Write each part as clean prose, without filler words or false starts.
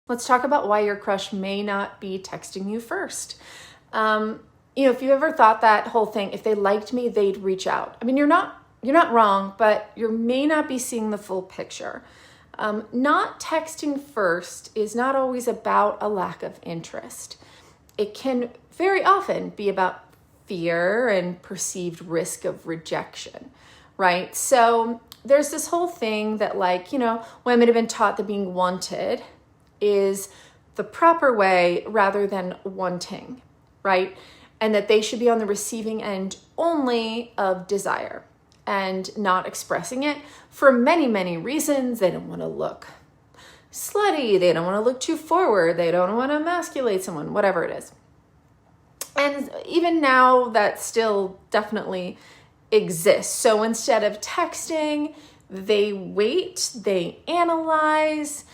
Let's talk about why your crush may not be texting you first. If you ever thought that whole thing, if they liked me, they'd reach out. I mean, you're not wrong, but you may not be seeing the full picture. Not texting first is not always about a lack of interest. It can very often be about fear and perceived risk of rejection, right? So there's this whole thing that women have been taught that being wanted is the proper way rather than wanting, right? And that they should be on the receiving end only of desire and not expressing it for many, many reasons. They don't want to look slutty. They don't want to look too forward. They don't want to emasculate someone, whatever it is. And even now that still definitely exists. So instead of texting, they wait, they analyze.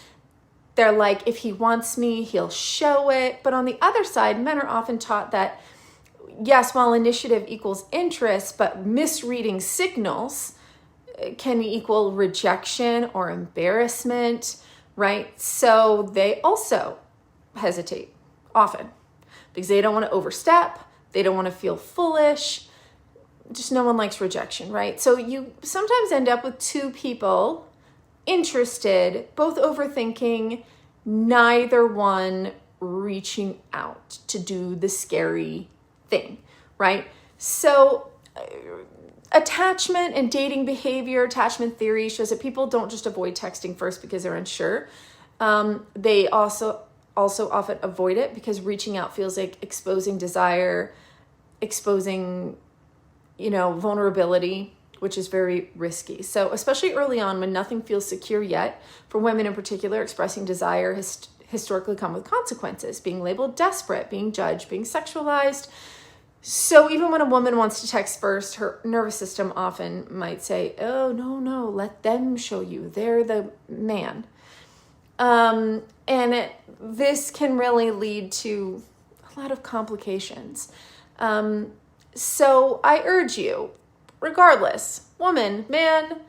They're like, if he wants me, he'll show it. But on the other side, men are often taught that, yes, while initiative equals interest, but misreading signals can equal rejection or embarrassment, right? So they also hesitate often because they don't want to overstep. They don't want to feel foolish. Just no one likes rejection, right? So you sometimes end up with two people interested, both overthinking, neither one reaching out to do the scary thing, right? So attachment and dating behavior, attachment theory shows that people don't just avoid texting first because they're unsure. They also often avoid it because reaching out feels like exposing desire, exposing, vulnerability, which is very risky. So especially early on when nothing feels secure yet, for women in particular, expressing desire has historically come with consequences, being labeled desperate, being judged, being sexualized. So even when a woman wants to text first, her nervous system often might say, oh, no, let them show you. They're the man. This can really lead to a lot of complications. So I urge you, regardless, woman, man,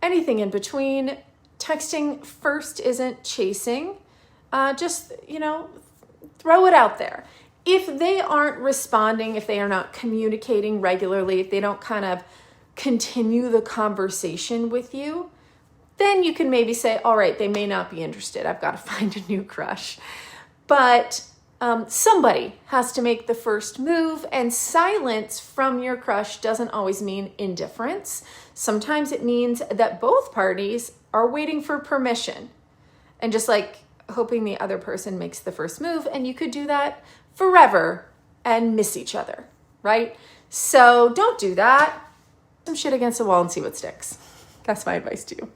anything in between, texting first isn't chasing. Just throw it out there. If they aren't responding, if they are not communicating regularly, if they don't kind of continue the conversation with you, then you can maybe say, all right, they may not be interested. I've got to find a new crush. But somebody has to make the first move, and silence from your crush doesn't always mean indifference. Sometimes it means that both parties are waiting for permission and just hoping the other person makes the first move, and you could do that forever and miss each other, right? So don't do that. Some shit against the wall and see what sticks. That's my advice to you.